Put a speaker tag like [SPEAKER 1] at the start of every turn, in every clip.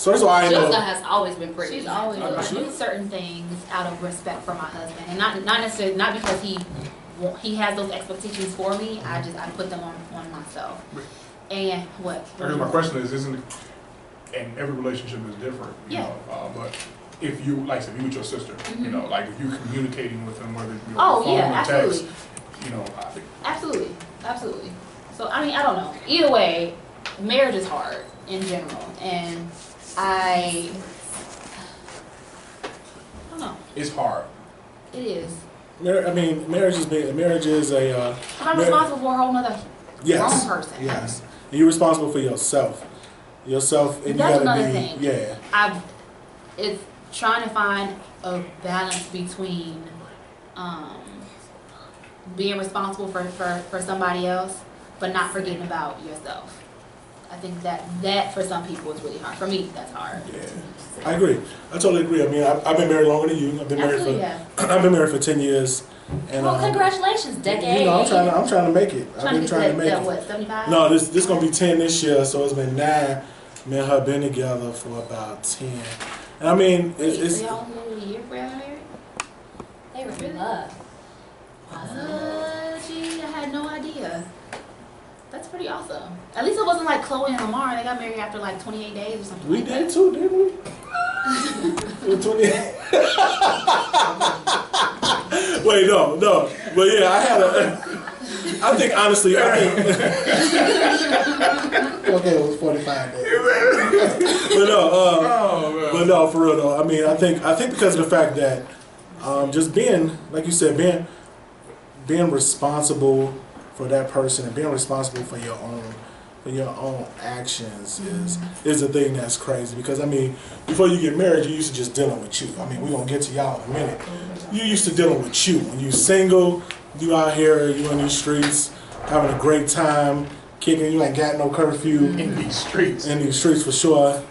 [SPEAKER 1] First of all, I know.
[SPEAKER 2] Jessica has always been pretty.
[SPEAKER 3] She's always. I do certain things out of respect for my husband, and not necessarily not because he has those expectations for me. I put them on myself. And what?
[SPEAKER 4] I guess my question is, isn't it? And every relationship is different, you know. But if you, like I said, you with your sister, you know, like if you're communicating with them, whether you're on phone or text, you know,
[SPEAKER 3] absolutely. So I mean, I don't know. Either way, marriage is hard in general, and I don't know.
[SPEAKER 4] It's hard.
[SPEAKER 3] It is.
[SPEAKER 1] I mean, marriage is big. Marriage is a.
[SPEAKER 3] I'm responsible for a whole nother grown person.
[SPEAKER 1] Yes, you're responsible for yourself. And
[SPEAKER 3] that's
[SPEAKER 1] you gotta
[SPEAKER 3] another
[SPEAKER 1] be,
[SPEAKER 3] thing.
[SPEAKER 1] Yeah.
[SPEAKER 3] It's trying to find a balance between being responsible for somebody else, but not forgetting about yourself. I think that for some people is really hard. For me, that's hard.
[SPEAKER 1] Yeah, I agree. I totally agree. I mean, I've been married longer than you. I've been married for 10 years. And,
[SPEAKER 2] well, congratulations, decade.
[SPEAKER 1] You know, I'm trying to make it.
[SPEAKER 3] I've been trying to make it. What, 75?
[SPEAKER 1] No, this gonna be 10 this year, so it's been 9. Me and her been together for about 10. And I mean, it's.
[SPEAKER 3] So y'all only a year for y'all married?
[SPEAKER 2] They were in love.
[SPEAKER 3] Gee, I had no idea. That's pretty awesome. At least it wasn't like Chloe and Lamar. They got married after like 28 days or something.
[SPEAKER 1] We
[SPEAKER 3] like
[SPEAKER 1] did
[SPEAKER 3] that.
[SPEAKER 1] too, didn't we? With 28. Wait, no. But yeah, I had a. I think honestly, okay, it was 45 days. But no, for real though. I mean, I think because of the fact that just being, like you said, being responsible for that person and being responsible for your own actions is a thing that's crazy. Because I mean, before you get married, you used to just dealing with you. I mean, we're gonna get to y'all in a minute. You used to dealing with you. When you single, you out here, you in these streets, having a great time, kicking. You ain't got no curfew
[SPEAKER 4] In these streets.
[SPEAKER 1] In these streets for sure.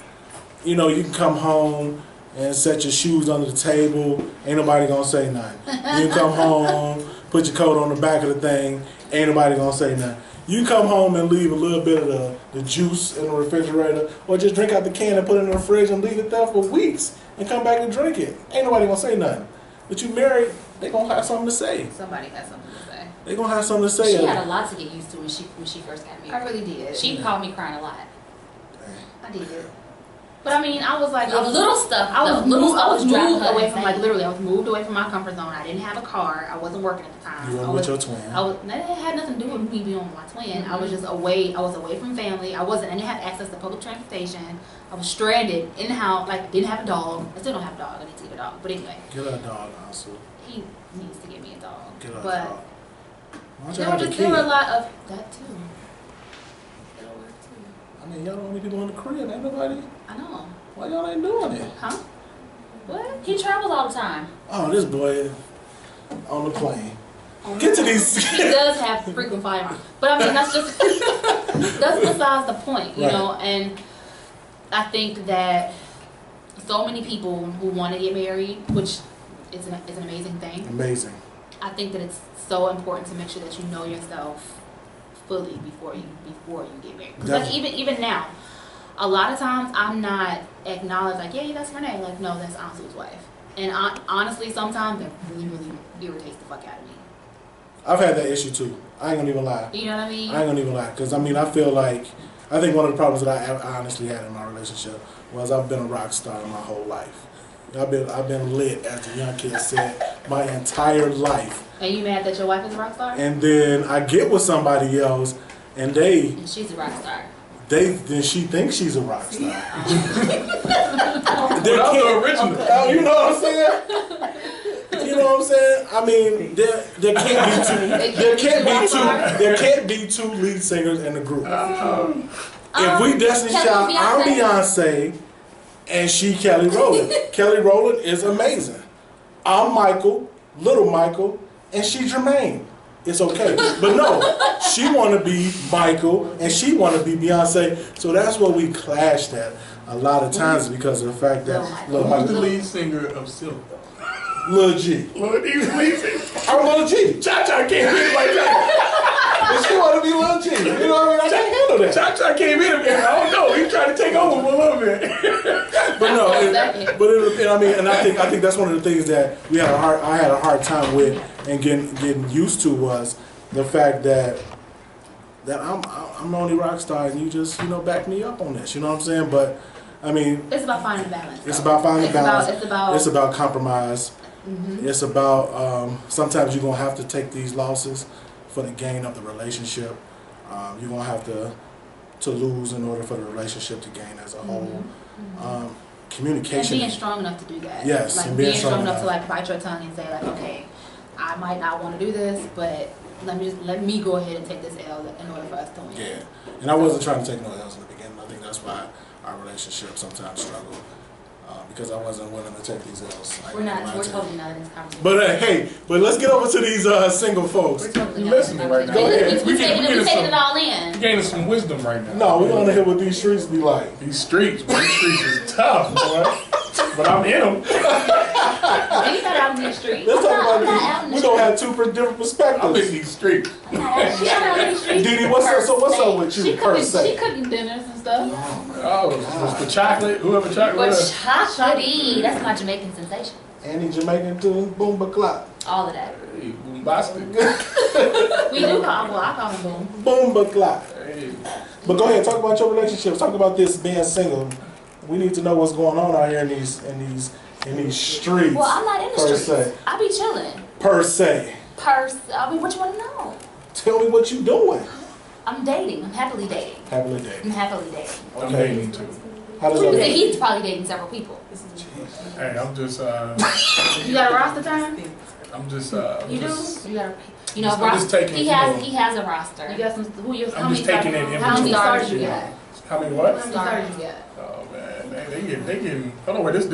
[SPEAKER 1] You know, you can come home and set your shoes under the table. Ain't nobody gonna say nothing. You can come home, put your coat on the back of the thing. Ain't nobody gonna say nothing. You can come home and leave a little bit of the juice in the refrigerator, or just drink out the can and put it in the fridge and leave it there for weeks and come back and drink it. Ain't nobody gonna say nothing. But you married, they gonna have something to say.
[SPEAKER 3] Somebody has something to say.
[SPEAKER 1] They gonna have something to say.
[SPEAKER 2] She had a lot to get used to when she first got married.
[SPEAKER 3] I really did.
[SPEAKER 2] She called me crying a lot.
[SPEAKER 3] I did. But I mean, I was like
[SPEAKER 2] the little stuff.
[SPEAKER 3] I was moved away from
[SPEAKER 2] insane.
[SPEAKER 3] literally. I was moved away from my comfort zone. I didn't have a car. I wasn't working at the time.
[SPEAKER 1] You were with your twin.
[SPEAKER 3] That had nothing to do with me being with my twin. I was just away. I was away from family. I didn't have access to public transportation. I was stranded in the house. Like, didn't have a dog. I still don't have a dog. I need to get a dog. But anyway.
[SPEAKER 1] Get her a dog, also.
[SPEAKER 3] He needs to get me a dog.
[SPEAKER 1] Get her a
[SPEAKER 3] but
[SPEAKER 1] dog. There
[SPEAKER 3] were a lot of that too.
[SPEAKER 1] I mean, y'all the only people in the crib. Ain't nobody.
[SPEAKER 3] I know.
[SPEAKER 1] Why y'all ain't doing it?
[SPEAKER 3] Huh? What?
[SPEAKER 2] He travels all the time.
[SPEAKER 1] Oh, this boy on the plane. Get to these.
[SPEAKER 3] He does have frequent flyer miles. But I mean, that's besides the point, you know. And I think that so many people who want to get married, which is an amazing thing.
[SPEAKER 1] Amazing.
[SPEAKER 3] I think that it's so important to make sure that you know yourself fully before you get married. Because like even now, a lot of times I'm not acknowledged like, yeah, that's Renee. Like, no, that's Ansu's wife. And honestly, sometimes that really, really irritates the fuck out of me.
[SPEAKER 1] I've had that issue too. I ain't gonna even lie.
[SPEAKER 3] You know what I mean?
[SPEAKER 1] I ain't gonna even lie. Because I mean, I feel like, I think one of the problems that I honestly had in my relationship was I've been a rock star my whole life. I've been lit, as the young kid said, my entire life.
[SPEAKER 3] And you mad that your wife is a rock star?
[SPEAKER 1] And then I get with somebody else, and
[SPEAKER 2] she's a rock star.
[SPEAKER 1] Then she thinks she's a rock star.
[SPEAKER 4] They're the original.
[SPEAKER 1] You know what I'm saying? You know what I'm saying? I mean, there can't be two lead singers in the group. If we Destiny Child, I'm Beyonce, and she Kelly Rowland. Kelly Rowland is amazing. I'm Michael, Little Michael, and she Jermaine. It's okay. But no, she want to be Michael, and she want to be Beyonce. So that's what we clashed at a lot of times because of the fact that
[SPEAKER 4] Little Michael, the lead singer of Silk.
[SPEAKER 1] Lil G.
[SPEAKER 4] Well, he was lead singer.
[SPEAKER 1] I'm Lil G.
[SPEAKER 4] Cha-Cha came in like that.
[SPEAKER 1] And she want to be Lil G. You know what I mean? I can't handle that.
[SPEAKER 4] Cha-Cha came in again. I don't know. He tried to take over for a little bit.
[SPEAKER 3] second.
[SPEAKER 1] But I think that's one of the things that I had a hard time with and getting used to was the fact that I'm the only rock star and you just back me up on this. You know what I'm saying? But I mean,
[SPEAKER 3] It's about finding balance.
[SPEAKER 1] it's about finding balance.
[SPEAKER 3] It's
[SPEAKER 1] It's about compromise.
[SPEAKER 3] Mm-hmm.
[SPEAKER 1] It's about sometimes you're gonna have to take these losses for the gain of the relationship. You're gonna have to lose in order for the relationship to gain as a whole. Communication.
[SPEAKER 3] And being strong enough to do that.
[SPEAKER 1] Yes,
[SPEAKER 3] like
[SPEAKER 1] and
[SPEAKER 3] being strong enough to like bite your tongue and say like, okay, I might not want to do this, but let me go ahead and take this L in order for us to win.
[SPEAKER 1] Yeah, and I wasn't trying to take no L's in the beginning. I think that's why our relationship sometimes struggled because I wasn't willing to take these L's.
[SPEAKER 2] We're totally not in this conversation.
[SPEAKER 1] But hey, let's get over to these single folks.
[SPEAKER 2] We're totally
[SPEAKER 4] You
[SPEAKER 2] not in this
[SPEAKER 4] listening right now.
[SPEAKER 2] conversation.
[SPEAKER 1] Go ahead.
[SPEAKER 2] We're
[SPEAKER 4] We
[SPEAKER 2] taking it all in.
[SPEAKER 4] You're gaining some wisdom right now.
[SPEAKER 1] No, we want to hear what these streets be like.
[SPEAKER 4] These streets is tough, boy. But I'm in them.
[SPEAKER 3] He's not out in the street.
[SPEAKER 1] Let's talk
[SPEAKER 2] I'm not
[SPEAKER 1] about
[SPEAKER 2] out in
[SPEAKER 1] these.
[SPEAKER 2] the
[SPEAKER 1] We're gonna have two different
[SPEAKER 4] I'm in
[SPEAKER 1] perspectives.
[SPEAKER 4] these streets.
[SPEAKER 2] I'm not out in the street.
[SPEAKER 1] Didi, what's up with you per
[SPEAKER 3] She
[SPEAKER 1] se?
[SPEAKER 3] cooking dinners and stuff.
[SPEAKER 4] Oh, it's the chocolate. Whoever chocolate.
[SPEAKER 2] But
[SPEAKER 4] is.
[SPEAKER 2] chocolatey, that's my Jamaican sensation.
[SPEAKER 1] Any Jamaican tune, boom baclop.
[SPEAKER 2] All of that.
[SPEAKER 4] Hey, bombastic.
[SPEAKER 3] We do call, I call him Boom.
[SPEAKER 1] Boom baclop.
[SPEAKER 4] Hey.
[SPEAKER 1] But go ahead, talk about your relationships. Talk about this being single. We need to know what's going on out here in these streets.
[SPEAKER 2] Well, I'm not in the
[SPEAKER 1] per
[SPEAKER 2] streets.
[SPEAKER 1] se.
[SPEAKER 2] I be chilling.
[SPEAKER 1] Per se.
[SPEAKER 2] I mean, what you want to know?
[SPEAKER 1] Tell me what you doing.
[SPEAKER 2] I'm dating. I'm happily dating.
[SPEAKER 1] Happily
[SPEAKER 2] I'm
[SPEAKER 1] dating.
[SPEAKER 2] happily dating.
[SPEAKER 4] I'm
[SPEAKER 1] Okay.
[SPEAKER 4] dating too.
[SPEAKER 1] How does that
[SPEAKER 2] Because
[SPEAKER 1] work?
[SPEAKER 2] he's probably dating several people.
[SPEAKER 4] Hey, I'm just
[SPEAKER 3] You got a roster time?
[SPEAKER 4] I'm just
[SPEAKER 3] You do?
[SPEAKER 2] You gotta,
[SPEAKER 4] I'm just taking,
[SPEAKER 2] he has a roster.
[SPEAKER 3] You got some, how
[SPEAKER 4] I'm just
[SPEAKER 3] many
[SPEAKER 4] taking
[SPEAKER 3] starters-
[SPEAKER 4] it
[SPEAKER 3] How many
[SPEAKER 4] inventory.
[SPEAKER 3] starters you got?
[SPEAKER 4] how many
[SPEAKER 3] How
[SPEAKER 4] what?
[SPEAKER 3] many starters you got?
[SPEAKER 4] Oh man, they getting. Hold on, wait, this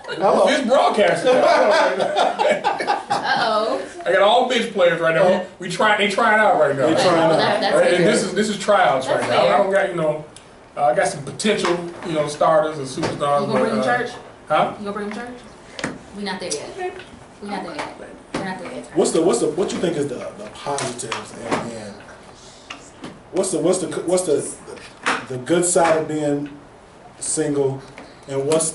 [SPEAKER 1] Hello.
[SPEAKER 4] this broadcasting. Hold on, wait.
[SPEAKER 3] Uh-oh.
[SPEAKER 4] I got all bench players right now. They trying out right now.
[SPEAKER 1] They trying out.
[SPEAKER 2] That's
[SPEAKER 4] Right, and
[SPEAKER 2] fair.
[SPEAKER 4] this is tryouts
[SPEAKER 2] That's
[SPEAKER 4] right now.
[SPEAKER 2] fair.
[SPEAKER 4] I don't got I got some potential starters and superstars.
[SPEAKER 3] You gonna bring him church?
[SPEAKER 4] Huh?
[SPEAKER 3] You gonna bring him church?
[SPEAKER 2] We not there yet. We're not there yet. We're not there yet.
[SPEAKER 1] What you think is the positives and what's the good side of being single and what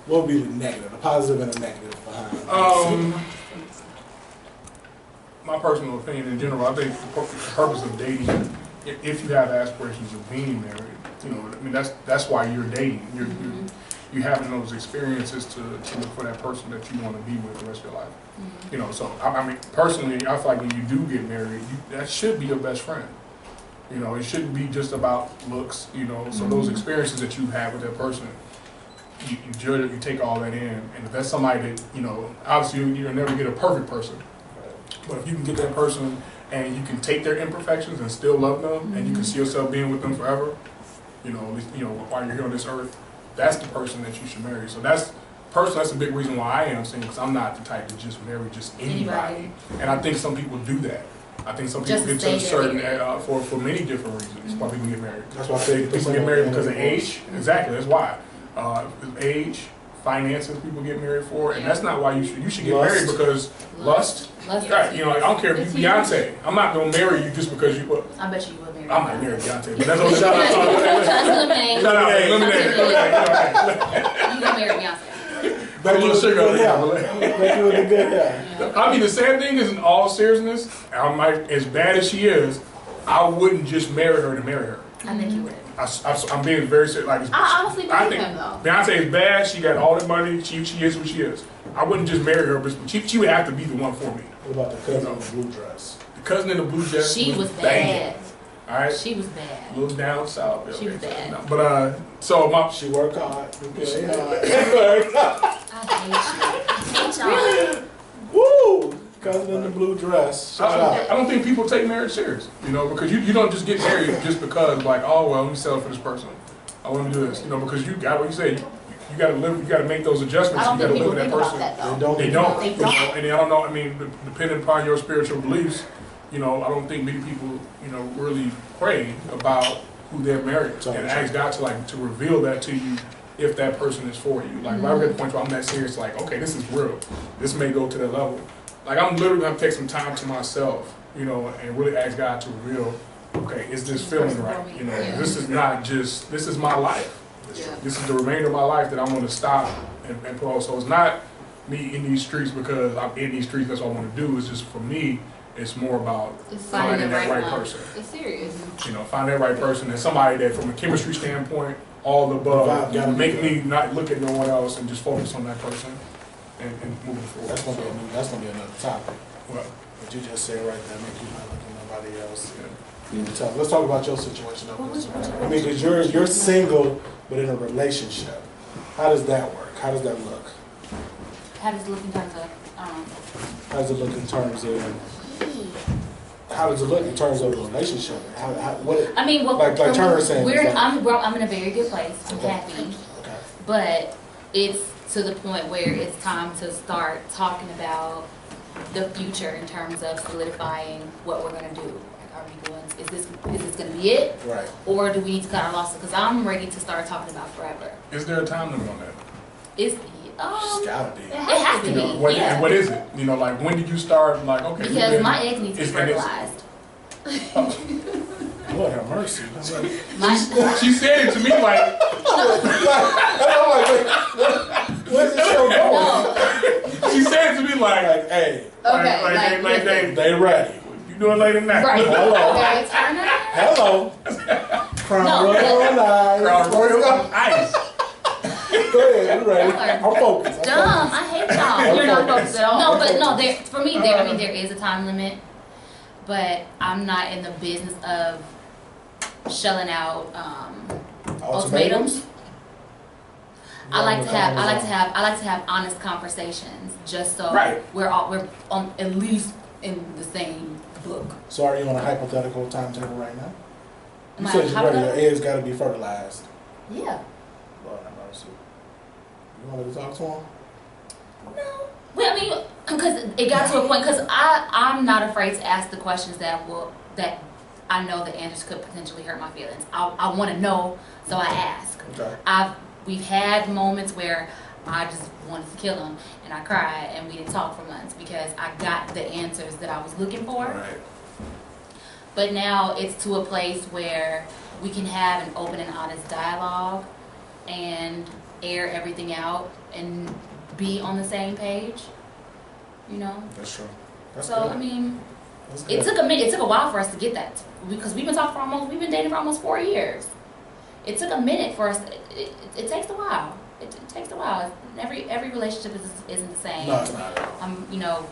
[SPEAKER 1] would be the negative, the positive and the negative behind
[SPEAKER 4] My personal opinion in general, I think the purpose of dating, if you have aspirations of being married, that's why you're dating. You're having those experiences to look for that person that you want to be with the rest of your life. So I mean, personally, I feel like when you do get married, that should be your best friend. It shouldn't be just about looks. So those experiences that you have with that person, you judge it, you take all that in, and if that's somebody that obviously you'll never get a perfect person, but if you can get that person and you can take their imperfections and still love them, and you can see yourself being with them forever, at least while you're here on this earth, that's the person that you should marry. So that's a big reason why I am single, because I'm not the type to just marry just anybody. And I think some people do that. I think some people get to a certain for many different reasons why people get married.
[SPEAKER 1] That's why I say
[SPEAKER 4] People get married because of age. Exactly, that's why. Age, finances, people get married for, and that's not why you should get married because lust.
[SPEAKER 2] Lust.
[SPEAKER 4] Right, I don't care if you're Beyonce. I'm not gonna marry you just because you.
[SPEAKER 2] I bet you would marry.
[SPEAKER 4] I might marry Beyonce, but that's what shout out
[SPEAKER 2] Eliminate.
[SPEAKER 4] to.
[SPEAKER 2] You gonna marry Beyonce.
[SPEAKER 4] Back a little sugar on
[SPEAKER 1] Yeah.
[SPEAKER 4] I mean, the sad thing is, in all seriousness, as bad as she is, I wouldn't just marry her to marry her.
[SPEAKER 2] I think you would.
[SPEAKER 4] I'm being very serious. Like,
[SPEAKER 3] I honestly
[SPEAKER 4] I
[SPEAKER 3] believe
[SPEAKER 4] think
[SPEAKER 3] him though.
[SPEAKER 4] Beyonce is bad. She got all the money. She is what she is. I wouldn't just marry her, but she would have to be the one for me.
[SPEAKER 1] What about the cousin in the blue dress?
[SPEAKER 4] The cousin in the blue dress.
[SPEAKER 2] She was
[SPEAKER 4] banging.
[SPEAKER 2] bad.
[SPEAKER 4] All right.
[SPEAKER 2] She was bad.
[SPEAKER 4] A little down south.
[SPEAKER 2] She was bad.
[SPEAKER 4] No, but so
[SPEAKER 1] She worked hard.
[SPEAKER 4] She
[SPEAKER 2] I hate you.
[SPEAKER 1] Woo! Cousin in the blue dress. Shout
[SPEAKER 4] I
[SPEAKER 1] out.
[SPEAKER 4] don't think people take marriage serious, because you don't just get married just because like, oh well, let me settle for this person. I want to do this, because you got what you say. You got to live. You got to make those adjustments.
[SPEAKER 3] I don't
[SPEAKER 4] You got
[SPEAKER 3] think
[SPEAKER 4] to
[SPEAKER 3] people
[SPEAKER 4] live with
[SPEAKER 3] think
[SPEAKER 4] that
[SPEAKER 3] about
[SPEAKER 4] person.
[SPEAKER 3] that though.
[SPEAKER 1] They
[SPEAKER 4] They don't.
[SPEAKER 3] They don't.
[SPEAKER 4] And I don't know. I mean, depending upon your spiritual beliefs, I don't think many people, really pray about who they're married
[SPEAKER 1] So
[SPEAKER 4] and
[SPEAKER 1] true.
[SPEAKER 4] ask God to reveal that to you if that person is for you. Like, if I get to the point where I'm that serious, like, okay, this is real. This may go to that level. Like, I'm literally gonna take some time to myself, and really ask God to reveal, okay, is this feeling right? This is not just, this is my life.
[SPEAKER 2] Yeah.
[SPEAKER 4] This is the remainder of my life that I'm going to stop and put on. So it's not me in these streets because I'm in these streets, that's what I want to do. It's just for me, it's more about
[SPEAKER 2] It's
[SPEAKER 4] finding that right
[SPEAKER 2] one.
[SPEAKER 4] person.
[SPEAKER 2] It's serious.
[SPEAKER 4] You know, find that right person and somebody that from a chemistry standpoint, all the
[SPEAKER 1] The vibe
[SPEAKER 4] above,
[SPEAKER 1] gotta be
[SPEAKER 4] make
[SPEAKER 1] there.
[SPEAKER 4] me not look at no one else and just focus on that person and moving forward.
[SPEAKER 1] That's gonna be another topic.
[SPEAKER 4] Well,
[SPEAKER 1] What you just said right there, make you not look at nobody else.
[SPEAKER 4] yeah.
[SPEAKER 1] Let's talk about your situation. Though.
[SPEAKER 2] What was-
[SPEAKER 1] I mean, because you're single, but in a relationship. How does that work? How does that look?
[SPEAKER 3] How does it look in terms of,
[SPEAKER 1] How does it look in terms of? How does it look in terms of the relationship? What?
[SPEAKER 3] I mean, well,
[SPEAKER 1] Like
[SPEAKER 3] for me,
[SPEAKER 1] Turner saying, like-
[SPEAKER 3] I'm in a very good place. I'm
[SPEAKER 1] Okay.
[SPEAKER 3] happy,
[SPEAKER 1] Okay.
[SPEAKER 3] but it's to the point where it's time to start talking about the future in terms of solidifying what we're gonna do. Like, are we going? Is this gonna be it,
[SPEAKER 1] Right.
[SPEAKER 3] or do we need to cut our losses? Because I'm ready to start talking about forever.
[SPEAKER 4] Is there a time limit on that?
[SPEAKER 3] It's
[SPEAKER 1] It's gotta be.
[SPEAKER 3] it has to
[SPEAKER 4] You know,
[SPEAKER 3] be,
[SPEAKER 4] what,
[SPEAKER 3] yeah.
[SPEAKER 4] and what is it? You know, like when did you start? Like, okay, you've
[SPEAKER 3] Because
[SPEAKER 4] been-
[SPEAKER 3] my egg needs to be
[SPEAKER 4] it's- and it's-
[SPEAKER 3] fertilized.
[SPEAKER 1] Lord have mercy.
[SPEAKER 3] My,
[SPEAKER 4] She said it to me like,
[SPEAKER 1] I'm like, where's this show going?
[SPEAKER 3] no,
[SPEAKER 4] she said it to me like,
[SPEAKER 1] Like, hey,
[SPEAKER 2] Okay,
[SPEAKER 4] like
[SPEAKER 1] they ready.
[SPEAKER 4] you doing late at night?
[SPEAKER 3] right.
[SPEAKER 1] Hello.
[SPEAKER 2] Okay, Turner.
[SPEAKER 1] Hello. Crown
[SPEAKER 3] No,
[SPEAKER 1] Royal Live.
[SPEAKER 4] Crown Royal ice.
[SPEAKER 1] Go ahead, I'm ready. I'm focused.
[SPEAKER 3] Dumb. I hate y'all.
[SPEAKER 2] You're not focused at all.
[SPEAKER 3] No, but no. For me, there is a time limit, but I'm not in the business of shelling out ultimatums. I like to have honest conversations, just so
[SPEAKER 4] Right.
[SPEAKER 3] we're on at least in the same book.
[SPEAKER 1] So are you on a hypothetical timetable right now?
[SPEAKER 3] Am
[SPEAKER 1] You
[SPEAKER 3] I
[SPEAKER 1] said you're ready. Your
[SPEAKER 3] hypothetical?
[SPEAKER 1] eggs gotta be fertilized.
[SPEAKER 3] Yeah.
[SPEAKER 1] Lord have mercy. You want me to talk to him?
[SPEAKER 3] No. Well, I mean, because it got to a point. Because I'm not afraid to ask the questions that I know the answers could potentially hurt my feelings. I want to know, so I ask.
[SPEAKER 1] Okay.
[SPEAKER 3] We've had moments where I just wanted to kill him and I cried and we didn't talk for months because I got the answers that I was looking for.
[SPEAKER 1] Right.
[SPEAKER 3] But now it's to a place where we can have an open and honest dialogue and air everything out and be on the same page. You know?
[SPEAKER 1] That's true. That's
[SPEAKER 3] So
[SPEAKER 1] good.
[SPEAKER 3] I mean,
[SPEAKER 1] That's
[SPEAKER 3] it
[SPEAKER 1] good.
[SPEAKER 3] took a minute. It took a while for us to get that because we've been dating for almost 4 years. It took a minute for us. It takes a while. It takes a while. Every relationship isn't the same.
[SPEAKER 1] No, it's not.
[SPEAKER 3] You know,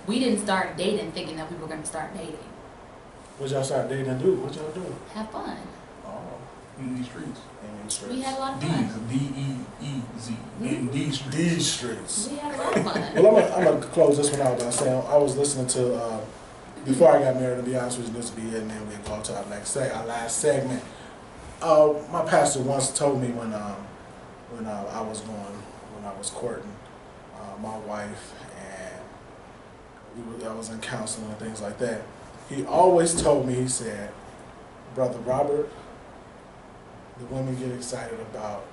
[SPEAKER 3] we didn't start dating thinking that we were going to start dating.
[SPEAKER 1] What y'all start dating and do? What y'all do?
[SPEAKER 3] Have fun.
[SPEAKER 1] Oh,
[SPEAKER 4] In these streets.
[SPEAKER 1] in these streets.
[SPEAKER 3] We had a lot of
[SPEAKER 4] D's,
[SPEAKER 3] fun.
[SPEAKER 4] D-E-E-Z. In these streets.
[SPEAKER 1] These streets.
[SPEAKER 3] We had a lot of fun.
[SPEAKER 1] Well, I'm gonna close this one out by saying I was listening to before I got married. To be honest with you, this will be it, and then we go to our last segment. My pastor once told me when I was courting my wife and I was in counseling and things like that. He always told me, he said, "Brother Robert, the women get excited about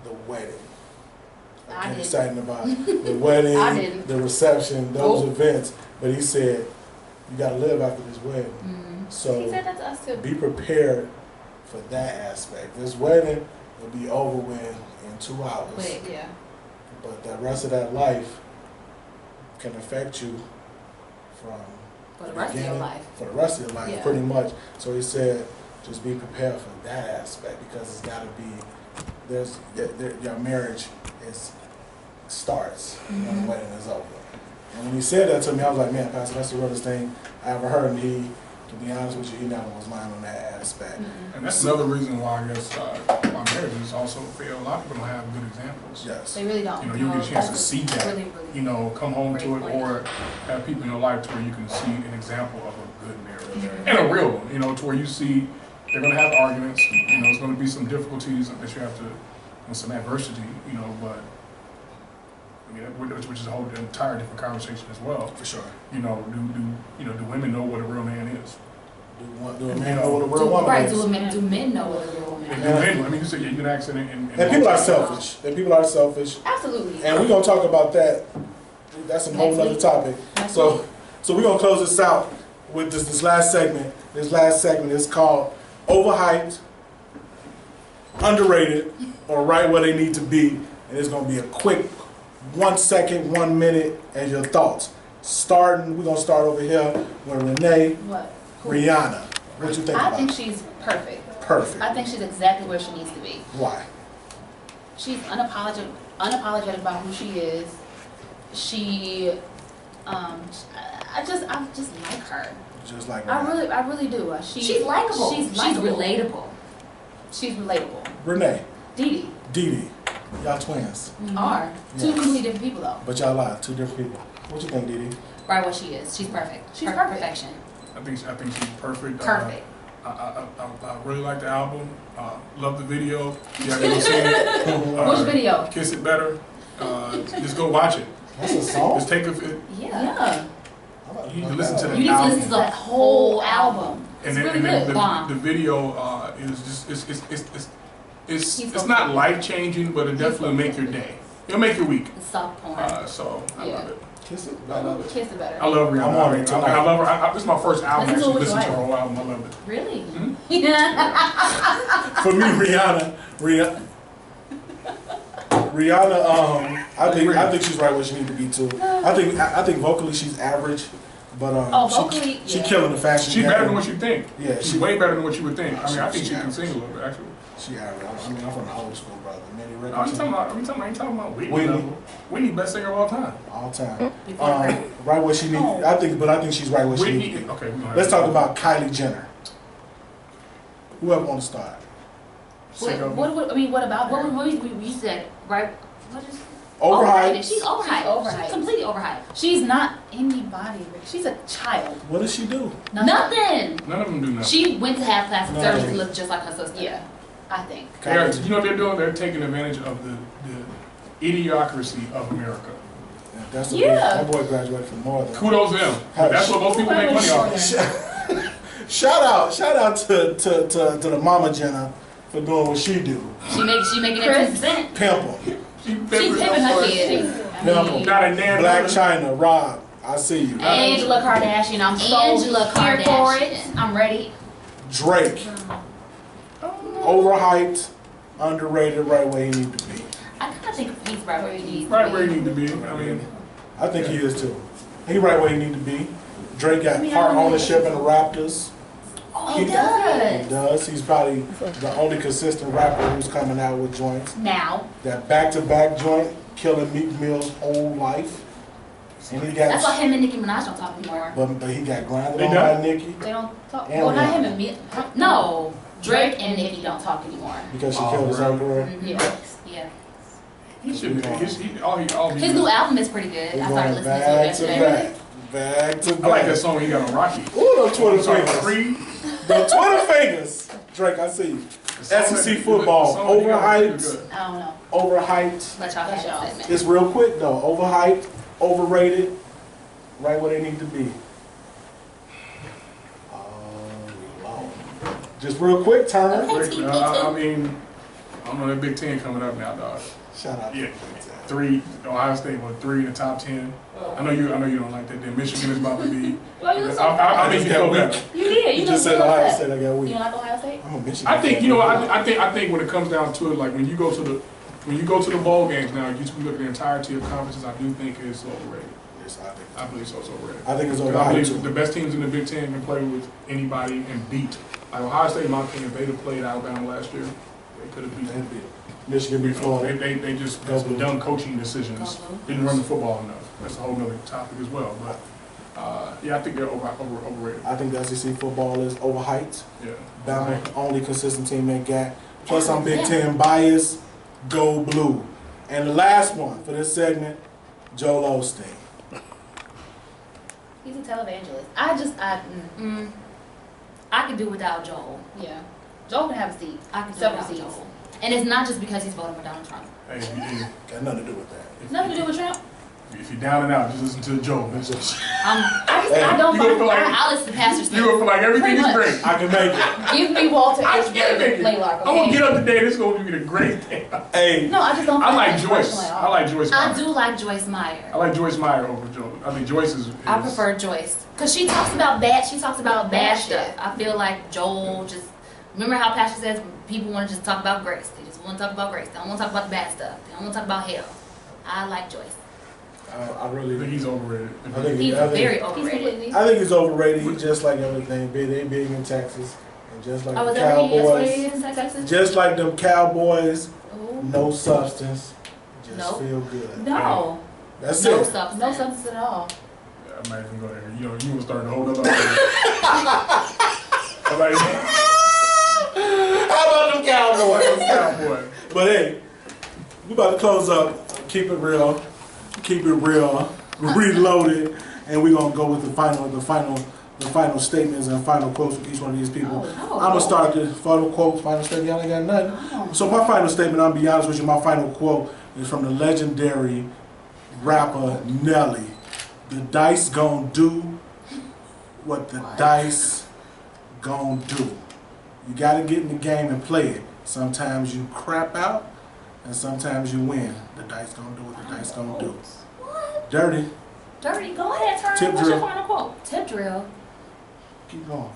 [SPEAKER 1] the wedding.
[SPEAKER 3] I
[SPEAKER 1] Get
[SPEAKER 3] didn't.
[SPEAKER 1] excited about the wedding,
[SPEAKER 2] I didn't.
[SPEAKER 1] the reception, those
[SPEAKER 2] Nope.
[SPEAKER 1] events." But he said, "You got to live after this wedding."
[SPEAKER 3] Mhm.
[SPEAKER 1] So
[SPEAKER 2] He said that to us too.
[SPEAKER 1] be prepared for that aspect. This wedding will be over with in 2 hours.
[SPEAKER 3] Quick.
[SPEAKER 2] Yeah.
[SPEAKER 1] But the rest of that life can affect you from
[SPEAKER 3] For the rest of your
[SPEAKER 1] beginning-
[SPEAKER 3] life.
[SPEAKER 1] For the rest of your life,
[SPEAKER 2] Yeah.
[SPEAKER 1] pretty much. So he said, just be prepared for that aspect because it's got to be, your marriage starts when
[SPEAKER 3] Mhm.
[SPEAKER 1] the wedding is over. And when he said that to me, I was like, man, Pastor, that's the realest thing I ever heard. And he, to be honest with you, he never was lying on that aspect.
[SPEAKER 3] Mhm.
[SPEAKER 4] And that's another reason why I guess my marriages also fail. A lot of people don't have good examples.
[SPEAKER 1] Yes.
[SPEAKER 3] They really don't.
[SPEAKER 4] You know, you get a chance to
[SPEAKER 3] That's
[SPEAKER 4] see that.
[SPEAKER 3] Really,
[SPEAKER 4] You know, come home to it
[SPEAKER 3] Great point.
[SPEAKER 4] or have people in your life to where you can see an example of a good marriage.
[SPEAKER 3] Mhm.
[SPEAKER 4] And a real one, you know, to where you see they're going to have arguments, you know, there's going to be some difficulties that you have to, and some adversity, you know, but, I mean, which is a whole entire different conversation as well.
[SPEAKER 1] For sure.
[SPEAKER 4] You know, do women know what a real man is?
[SPEAKER 1] Do a man know what a real woman
[SPEAKER 3] Right,
[SPEAKER 1] is?
[SPEAKER 3] do men know what a real woman
[SPEAKER 4] And
[SPEAKER 3] is?
[SPEAKER 4] do men, I mean, you said you can ask it in
[SPEAKER 1] And people are selfish. And people are selfish.
[SPEAKER 2] Absolutely.
[SPEAKER 1] And we're going to talk about that. That's a whole
[SPEAKER 3] Next
[SPEAKER 1] other
[SPEAKER 3] week.
[SPEAKER 1] topic.
[SPEAKER 3] Next
[SPEAKER 1] So
[SPEAKER 3] week.
[SPEAKER 1] we're going to close this out with this last segment. This last segment is called Overhyped, underrated, or right where they need to be, and it's gonna be a quick 1 second, 1 minute, and your thoughts. We're gonna start over here with Renee.
[SPEAKER 3] What?
[SPEAKER 1] Rihanna. What you think
[SPEAKER 3] I
[SPEAKER 1] about
[SPEAKER 3] think
[SPEAKER 1] it?
[SPEAKER 3] she's perfect.
[SPEAKER 1] Perfect.
[SPEAKER 3] I think she's exactly where she needs to be.
[SPEAKER 1] Why?
[SPEAKER 3] She's unapologetic about who she is. She, I just like her.
[SPEAKER 1] Just like
[SPEAKER 3] I
[SPEAKER 1] Renee.
[SPEAKER 3] really do.
[SPEAKER 2] She's likable.
[SPEAKER 3] She's
[SPEAKER 2] relatable.
[SPEAKER 3] She's relatable.
[SPEAKER 1] Renee.
[SPEAKER 3] Dee
[SPEAKER 1] Dee. Y'all twins.
[SPEAKER 3] are two
[SPEAKER 1] Yes.
[SPEAKER 3] completely different people though.
[SPEAKER 1] But y'all are 2 different people. What you think, Dee?
[SPEAKER 2] Right where she is. She's perfect.
[SPEAKER 3] She's perfect.
[SPEAKER 2] Perfection.
[SPEAKER 4] I think she's perfect.
[SPEAKER 2] Perfect.
[SPEAKER 4] I really like the album. Love the video. Yeah, go see it.
[SPEAKER 3] Which video?
[SPEAKER 4] Kiss It Better. Just go watch it.
[SPEAKER 1] That's a song?
[SPEAKER 4] Just take a.
[SPEAKER 3] Yeah.
[SPEAKER 4] You need to listen to
[SPEAKER 3] You
[SPEAKER 4] the
[SPEAKER 3] need to
[SPEAKER 4] album.
[SPEAKER 3] listen to the whole album.
[SPEAKER 4] And
[SPEAKER 3] It's
[SPEAKER 4] then,
[SPEAKER 3] really
[SPEAKER 4] and then
[SPEAKER 3] good.
[SPEAKER 2] Bomb.
[SPEAKER 4] the video is just it's
[SPEAKER 3] He's
[SPEAKER 4] not life changing, but it definitely make your day. It'll make your week.
[SPEAKER 2] It's soft porn.
[SPEAKER 4] So I
[SPEAKER 3] Yeah.
[SPEAKER 4] love it.
[SPEAKER 1] Kiss it.
[SPEAKER 3] I love it. Kiss it better.
[SPEAKER 4] I love Rihanna.
[SPEAKER 1] I'm on it
[SPEAKER 4] I
[SPEAKER 1] tonight.
[SPEAKER 4] love her. This is my first album.
[SPEAKER 3] Listen to
[SPEAKER 4] Actually,
[SPEAKER 3] it with
[SPEAKER 4] listen to her
[SPEAKER 3] your
[SPEAKER 4] whole album. I love it.
[SPEAKER 3] Really?
[SPEAKER 4] Mhm.
[SPEAKER 3] Yeah.
[SPEAKER 1] For me, Rihanna, I think she's right where she needs to be too. I think vocally she's average, but
[SPEAKER 3] vocally,
[SPEAKER 1] she
[SPEAKER 3] yeah.
[SPEAKER 1] killing the fashion.
[SPEAKER 4] She's
[SPEAKER 1] game.
[SPEAKER 4] better than what you think.
[SPEAKER 1] Yeah,
[SPEAKER 4] She's
[SPEAKER 1] she-
[SPEAKER 4] way better than what you would think. I mean, I think
[SPEAKER 1] She
[SPEAKER 4] she can
[SPEAKER 1] average.
[SPEAKER 4] sing a little bit actually.
[SPEAKER 1] She average. I mean, I'm from the old school, brother. Many
[SPEAKER 4] I'm
[SPEAKER 1] records.
[SPEAKER 4] talking about Whitney.
[SPEAKER 1] Whitney.
[SPEAKER 4] level. Whitney, best singer of all time.
[SPEAKER 1] All time.
[SPEAKER 3] Before her.
[SPEAKER 1] Right where she needs. I think she's right where she needs
[SPEAKER 4] Whitney.
[SPEAKER 1] to be.
[SPEAKER 4] Okay. we gonna
[SPEAKER 1] Let's
[SPEAKER 4] have
[SPEAKER 1] talk about Kylie Jenner. Whoever want to start.
[SPEAKER 4] singer.
[SPEAKER 3] What about her?
[SPEAKER 2] What you said, right? What is
[SPEAKER 1] Overhyped.
[SPEAKER 2] She's overhyped.
[SPEAKER 3] She's overhyped.
[SPEAKER 2] She's completely overhyped.
[SPEAKER 3] She's not anybody. She's a child.
[SPEAKER 1] What does she do?
[SPEAKER 2] Nothing.
[SPEAKER 4] None of them do nothing.
[SPEAKER 2] She went to have plastic
[SPEAKER 1] Nothing.
[SPEAKER 2] surgery to look just like her sister.
[SPEAKER 3] Yeah, I think.
[SPEAKER 4] You know what they're doing? They're taking advantage of the idiocracy of America.
[SPEAKER 1] That's the
[SPEAKER 3] Yeah.
[SPEAKER 1] that boy graduated from Northern.
[SPEAKER 4] Kudos to them. That's what most people make money off of.
[SPEAKER 1] Shout out to the Mama Jenner for doing what she do.
[SPEAKER 2] She making it
[SPEAKER 3] Chris.
[SPEAKER 2] 10%.
[SPEAKER 1] Pimple,
[SPEAKER 2] She's pimping her kid.
[SPEAKER 1] Pimple,
[SPEAKER 4] Not a nan.
[SPEAKER 1] Black China, Rob. I see you.
[SPEAKER 3] Angela Kardashian. I'm so
[SPEAKER 2] Angela
[SPEAKER 3] here for it.
[SPEAKER 2] Kardashian.
[SPEAKER 3] I'm ready.
[SPEAKER 1] Drake, overhyped, underrated, right where he need to be.
[SPEAKER 2] I kind of think he's right where he needs
[SPEAKER 4] Right
[SPEAKER 2] to
[SPEAKER 4] where
[SPEAKER 2] be.
[SPEAKER 4] you need to be. I mean,
[SPEAKER 1] I think he is too. He right where he need to be. Drake got
[SPEAKER 3] I mean,
[SPEAKER 1] part
[SPEAKER 3] I don't know.
[SPEAKER 1] ownership in the Raptors.
[SPEAKER 2] Oh,
[SPEAKER 3] He
[SPEAKER 1] He
[SPEAKER 3] does.
[SPEAKER 1] does. He's probably the only consistent rapper who's coming out with joints.
[SPEAKER 3] Now.
[SPEAKER 1] That back-to-back joint, killing Meek Mill's whole life. And he got,
[SPEAKER 2] That's why him and Nicki Minaj don't talk anymore.
[SPEAKER 1] but he got grinded
[SPEAKER 4] They
[SPEAKER 1] on
[SPEAKER 4] done?
[SPEAKER 1] by Nicki
[SPEAKER 3] They don't talk.
[SPEAKER 1] And
[SPEAKER 3] Well, not
[SPEAKER 1] Rihanna.
[SPEAKER 3] him and me.
[SPEAKER 2] No, Drake and Nicki don't talk anymore.
[SPEAKER 1] because she
[SPEAKER 4] Oh,
[SPEAKER 1] killed his own career.
[SPEAKER 2] Mhm.
[SPEAKER 3] Yeah.
[SPEAKER 2] Yeah.
[SPEAKER 4] he should be. All he
[SPEAKER 2] His new album is pretty good.
[SPEAKER 1] We're
[SPEAKER 2] I started
[SPEAKER 1] going
[SPEAKER 2] listening to it
[SPEAKER 1] back to
[SPEAKER 2] yesterday.
[SPEAKER 1] back to
[SPEAKER 4] I like that
[SPEAKER 1] back.
[SPEAKER 4] song he got on Rocky.
[SPEAKER 1] Ooh, the Twitter
[SPEAKER 4] I'm sorry,
[SPEAKER 1] fingers.
[SPEAKER 4] Creed.
[SPEAKER 1] The Twitter fingers. Drake, I see you.
[SPEAKER 4] The song
[SPEAKER 1] SEC
[SPEAKER 4] that-
[SPEAKER 1] football,
[SPEAKER 4] the song he got was
[SPEAKER 1] overhyped.
[SPEAKER 4] good.
[SPEAKER 3] I don't know.
[SPEAKER 1] Overhyped.
[SPEAKER 2] Let y'all have
[SPEAKER 3] Let
[SPEAKER 2] that
[SPEAKER 3] y'all.
[SPEAKER 2] segment.
[SPEAKER 1] It's real quick though. Overhyped, overrated, right where they need to be. Lord. Just real quick, turn.
[SPEAKER 2] Okay.
[SPEAKER 4] I mean, I'm on that Big Ten coming up now, dog.
[SPEAKER 1] Shout out.
[SPEAKER 4] Yeah. 3, Ohio State, 3 in the top 10. I know you don't like that. Then Michigan is about to be.
[SPEAKER 3] Well, you
[SPEAKER 4] I think you
[SPEAKER 1] got
[SPEAKER 4] go
[SPEAKER 1] weak.
[SPEAKER 4] better.
[SPEAKER 3] You did.
[SPEAKER 1] You just said Ohio State. I got
[SPEAKER 3] You
[SPEAKER 1] weak.
[SPEAKER 3] don't like Ohio State?
[SPEAKER 1] I'm a Michigan.
[SPEAKER 4] I think
[SPEAKER 1] fan.
[SPEAKER 4] you know. I think when it comes down to it, like when you go to the bowl games now, you look at the entirety of conferences. I do think it's overrated.
[SPEAKER 1] Yes,
[SPEAKER 4] I believe so. It's overrated.
[SPEAKER 1] I think it's
[SPEAKER 4] Because I
[SPEAKER 1] overhyped
[SPEAKER 4] believe the
[SPEAKER 1] too.
[SPEAKER 4] best teams in the Big Ten can play with anybody and beat. Like Ohio State, in my opinion, if they'd have played Alabama last year, they could have beat them.
[SPEAKER 1] Michigan beat Florida.
[SPEAKER 4] They just got some dumb coaching decisions. Didn't run the football enough. That's a whole nother topic as well. But yeah, I think they're overrated.
[SPEAKER 1] I think the SEC football is overhyped.
[SPEAKER 4] Yeah.
[SPEAKER 1] Bama, only consistent team they got. Plus, I'm Big Ten biased. Go blue. And the last one for this segment, Joel Osteen.
[SPEAKER 3] He's a televangelist.
[SPEAKER 2] I could do without Joel.
[SPEAKER 3] Yeah. Joel can have a seat.
[SPEAKER 2] I could do
[SPEAKER 3] Several
[SPEAKER 2] without
[SPEAKER 3] seats.
[SPEAKER 2] Joel. And it's not just because he's voting for Donald Trump.
[SPEAKER 4] Hey,
[SPEAKER 1] Got nothing to do with that.
[SPEAKER 3] Nothing to do with Trump.
[SPEAKER 4] if you're down and out, just listen to Joe.
[SPEAKER 1] It's just-
[SPEAKER 2] I don't
[SPEAKER 4] You gonna
[SPEAKER 2] mind.
[SPEAKER 4] feel like-
[SPEAKER 2] I listen to Pastor
[SPEAKER 4] You're
[SPEAKER 2] Smith.
[SPEAKER 4] gonna feel like everything is
[SPEAKER 3] Pretty
[SPEAKER 4] great.
[SPEAKER 1] I can make it.
[SPEAKER 3] Give me Walter
[SPEAKER 4] I
[SPEAKER 3] H.
[SPEAKER 4] can't make it.
[SPEAKER 3] Blaylock,
[SPEAKER 4] I'm gonna
[SPEAKER 3] okay?
[SPEAKER 4] get up today. This is gonna be the great thing.
[SPEAKER 1] Hey,
[SPEAKER 3] No, I just don't.
[SPEAKER 4] I
[SPEAKER 3] find
[SPEAKER 4] like
[SPEAKER 3] that
[SPEAKER 4] Joyce.
[SPEAKER 3] personal at
[SPEAKER 4] I
[SPEAKER 3] all.
[SPEAKER 4] like Joyce Meyer.
[SPEAKER 2] I do like Joyce Meyer.
[SPEAKER 4] I like Joyce Meyer over Joe. I think Joyce is.
[SPEAKER 2] I prefer Joyce because she talks about bad. She talks about bad
[SPEAKER 3] Bad shit.
[SPEAKER 2] stuff. I feel like Joel just remember how Pastor says people want to just talk about grace. They
[SPEAKER 3] want to talk about grace. They don't want to talk about the bad stuff. They don't want to talk about hell. I like Joyce.
[SPEAKER 1] I really
[SPEAKER 4] I think he's overrated.
[SPEAKER 3] He's very
[SPEAKER 2] He's
[SPEAKER 3] overrated.
[SPEAKER 2] completely.
[SPEAKER 1] I think he's overrated. He's just like everything. They big in Texas, and just like
[SPEAKER 2] Oh,
[SPEAKER 1] the
[SPEAKER 2] was that what he is? What he
[SPEAKER 1] Cowboys,
[SPEAKER 2] is in Texas?
[SPEAKER 1] just like them Cowboys,
[SPEAKER 2] Ooh.
[SPEAKER 1] no substance, just
[SPEAKER 3] Nope.
[SPEAKER 1] feel good.
[SPEAKER 2] No.
[SPEAKER 1] That's
[SPEAKER 3] No
[SPEAKER 1] it.
[SPEAKER 3] substance.
[SPEAKER 2] No substance at all.
[SPEAKER 4] I might even go there. You know, you were starting to hold up. I'm like,
[SPEAKER 1] How about them Cowboys?
[SPEAKER 4] cowboy.
[SPEAKER 1] But hey, we about to close up. Keep it real. Keep it real. Reloaded, and we're gonna go with the final statements and final quotes from each one of these people.
[SPEAKER 2] Oh,
[SPEAKER 1] I'm gonna start the final quote, final statement. Y'all ain't got nothing.
[SPEAKER 2] Oh.
[SPEAKER 1] So my final statement, I'll be honest with you, my final quote is from the legendary rapper Nelly. The dice gon' do what the dice gon' do. You gotta get in the game and play it. Sometimes you crap out, and sometimes you win. The dice gonna do what the dice gonna do.
[SPEAKER 2] What?
[SPEAKER 1] Dirty.
[SPEAKER 2] Dirty. Go ahead, turn.
[SPEAKER 1] Tip
[SPEAKER 2] What's your
[SPEAKER 1] drill.
[SPEAKER 2] final quote? Tip drill.
[SPEAKER 1] Keep going.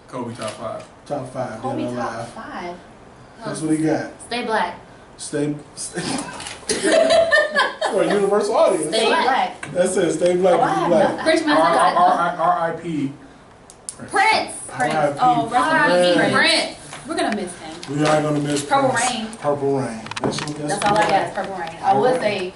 [SPEAKER 4] Kobe top 5.
[SPEAKER 1] Top 5,
[SPEAKER 2] Kobe
[SPEAKER 1] dead or
[SPEAKER 2] top
[SPEAKER 1] alive.
[SPEAKER 2] 5.
[SPEAKER 1] That's what he got.
[SPEAKER 3] Stay black.
[SPEAKER 1] Stay for a universal audience.
[SPEAKER 2] Stay black.
[SPEAKER 1] That's it. Stay black.
[SPEAKER 2] Oh, I
[SPEAKER 1] Be
[SPEAKER 2] have
[SPEAKER 1] black.
[SPEAKER 2] nothing.
[SPEAKER 3] Christmas.
[SPEAKER 4] R.I.P.
[SPEAKER 3] Prince.
[SPEAKER 2] Prince.
[SPEAKER 1] R.I.P.
[SPEAKER 2] Oh,
[SPEAKER 3] R.I.P.
[SPEAKER 1] Prince.
[SPEAKER 3] Prince.
[SPEAKER 2] We're gonna miss him.
[SPEAKER 1] We are gonna miss
[SPEAKER 2] Purple
[SPEAKER 1] Prince.
[SPEAKER 2] Rain.
[SPEAKER 1] Purple Rain. That's
[SPEAKER 2] That's all I got is Purple Rain. I would say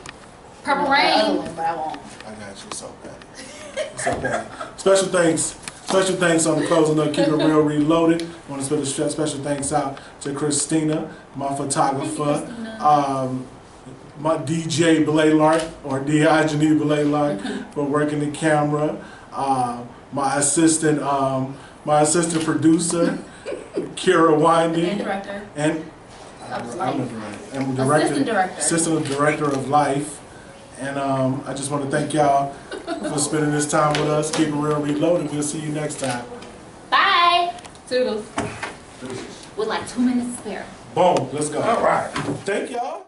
[SPEAKER 3] Purple
[SPEAKER 2] the other
[SPEAKER 3] Rain.
[SPEAKER 2] one, but I won't.
[SPEAKER 1] I got you so bad. So bad. Special thanks. Special thanks on the closing of Keep It Real Reloaded. I want to spend a special thanks out to Christina, my photographer, my DJ Blaylark, or Diogenes Blaylark, for working the camera. My assistant producer, Kira Winding,
[SPEAKER 2] And director.
[SPEAKER 1] and I'm the director. And
[SPEAKER 2] Assistant director.
[SPEAKER 1] Assistant director of life. And I just want to thank y'all for spending this time with us. Keep it real, reloaded. We'll see you next time.
[SPEAKER 3] Bye.
[SPEAKER 2] Toodles.
[SPEAKER 3] With like 2 minutes to spare.
[SPEAKER 1] Boom. Let's go.
[SPEAKER 4] All right.
[SPEAKER 1] Thank y'all.